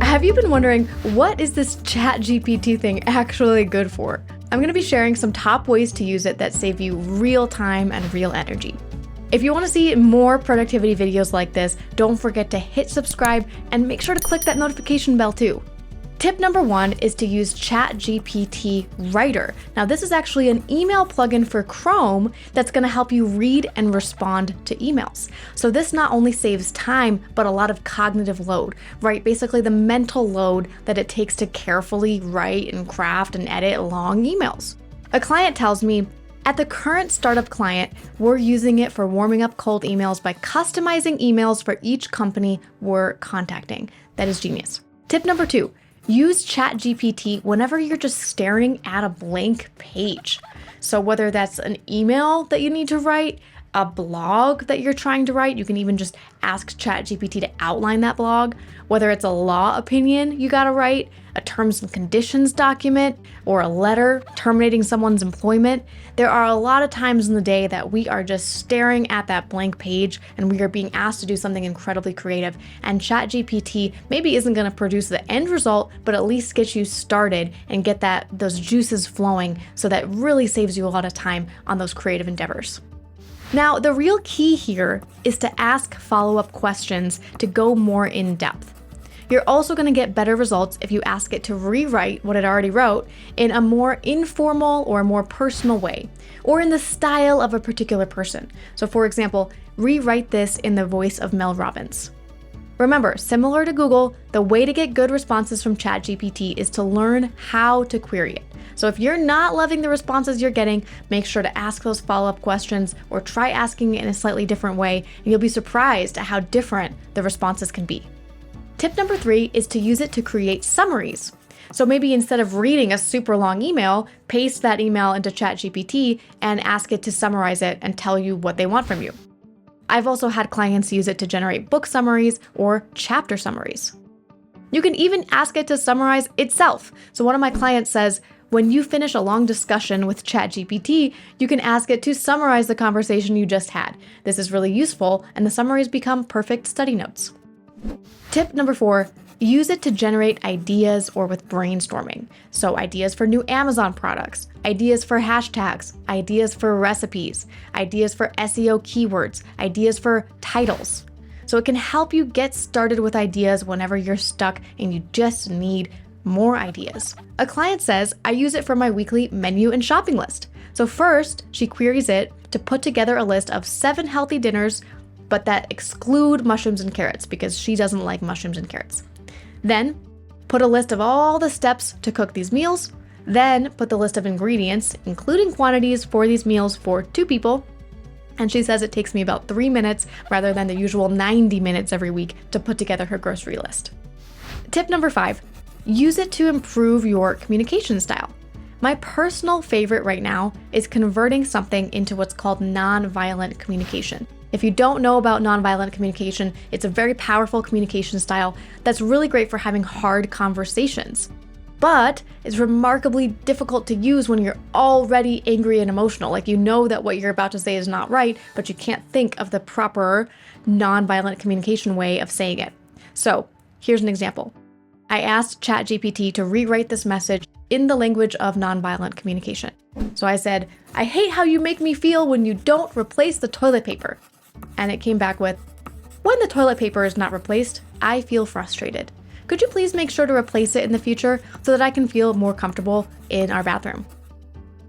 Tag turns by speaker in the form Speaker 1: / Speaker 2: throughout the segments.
Speaker 1: Have you been wondering, what is this ChatGPT thing actually good for? I'm going to be sharing some top ways to use it that save you real time and real energy. If you want to see more productivity videos like this, don't forget to hit subscribe and make sure to click that notification bell too. Tip number 1 is to use ChatGPT Writer. Now, this is actually an email plugin for Chrome that's going to help you read and respond to emails. So this not only saves time, but a lot of cognitive load, right? Basically the mental load that it takes to carefully write and craft and edit long emails. A client tells me, at the current startup client, we're using it for warming up cold emails by customizing emails for each company we're contacting. That is genius. Tip number 2. Use ChatGPT whenever you're just staring at a blank page. So whether that's an email that you need to write, a blog that you're trying to write, you can even just ask ChatGPT to outline that blog. Whether it's a law opinion you gotta write, a terms and conditions document, or a letter terminating someone's employment, there are a lot of times in the day that we are just staring at that blank page and we are being asked to do something incredibly creative. And ChatGPT maybe isn't gonna produce the end result, but at least get you started and get those juices flowing, so that really saves you a lot of time on those creative endeavors. Now, the real key here is to ask follow-up questions to go more in depth. You're also going to get better results if you ask it to rewrite what it already wrote in a more informal or a more personal way, or in the style of a particular person. So for example, rewrite this in the voice of Mel Robbins. Remember, similar to Google, the way to get good responses from ChatGPT is to learn how to query it. So if you're not loving the responses you're getting, make sure to ask those follow-up questions or try asking it in a slightly different way, and you'll be surprised at how different the responses can be. Tip number 3 is to use it to create summaries. So maybe instead of reading a super long email, paste that email into ChatGPT and ask it to summarize it and tell you what they want from you. I've also had clients use it to generate book summaries or chapter summaries. You can even ask it to summarize itself. So one of my clients says, when you finish a long discussion with ChatGPT, you can ask it to summarize the conversation you just had. This is really useful, and the summaries become perfect study notes. Tip number 4, use it to generate ideas or with brainstorming. So ideas for new Amazon products, ideas for hashtags, ideas for recipes, ideas for SEO keywords, ideas for titles. So it can help you get started with ideas whenever you're stuck and you just need more ideas. A client says, I use it for my weekly menu and shopping list. So first, she queries it to put together a list of 7 healthy dinners, but that exclude mushrooms and carrots because she doesn't like mushrooms and carrots. Then, put a list of all the steps to cook these meals. Then, put the list of ingredients, including quantities for these meals for 2 people. And she says it takes me about 3 minutes rather than the usual 90 minutes every week to put together her grocery list. Tip number 5, use it to improve your communication style. My personal favorite right now is converting something into what's called nonviolent communication. If you don't know about nonviolent communication, it's a very powerful communication style that's really great for having hard conversations. But it's remarkably difficult to use when you're already angry and emotional. Like, you know that what you're about to say is not right, but you can't think of the proper nonviolent communication way of saying it. So here's an example. I asked ChatGPT to rewrite this message in the language of nonviolent communication. So I said, I hate how you make me feel when you don't replace the toilet paper. And it came back with, when the toilet paper is not replaced, I feel frustrated. Could you please make sure to replace it in the future so that I can feel more comfortable in our bathroom?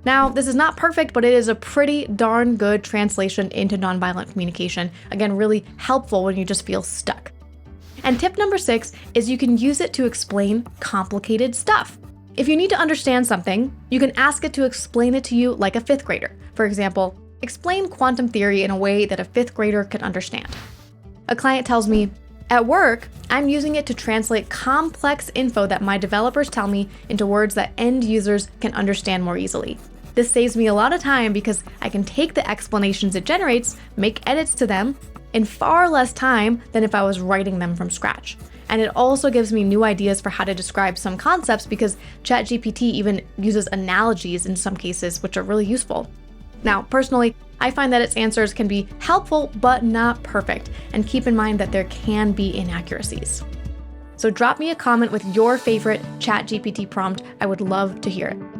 Speaker 1: Now, this is not perfect, but it is a pretty darn good translation into nonviolent communication. Again, really helpful when you just feel stuck. And tip number 6 is you can use it to explain complicated stuff. If you need to understand something, you can ask it to explain it to you like a 5th grader. For example, explain quantum theory in a way that a 5th grader could understand. A client tells me, at work, I'm using it to translate complex info that my developers tell me into words that end users can understand more easily. This saves me a lot of time because I can take the explanations it generates, make edits to them, in far less time than if I was writing them from scratch. And it also gives me new ideas for how to describe some concepts because ChatGPT even uses analogies in some cases, which are really useful. Now, personally, I find that its answers can be helpful but not perfect, and keep in mind that there can be inaccuracies. So drop me a comment with your favorite ChatGPT prompt. I would love to hear it.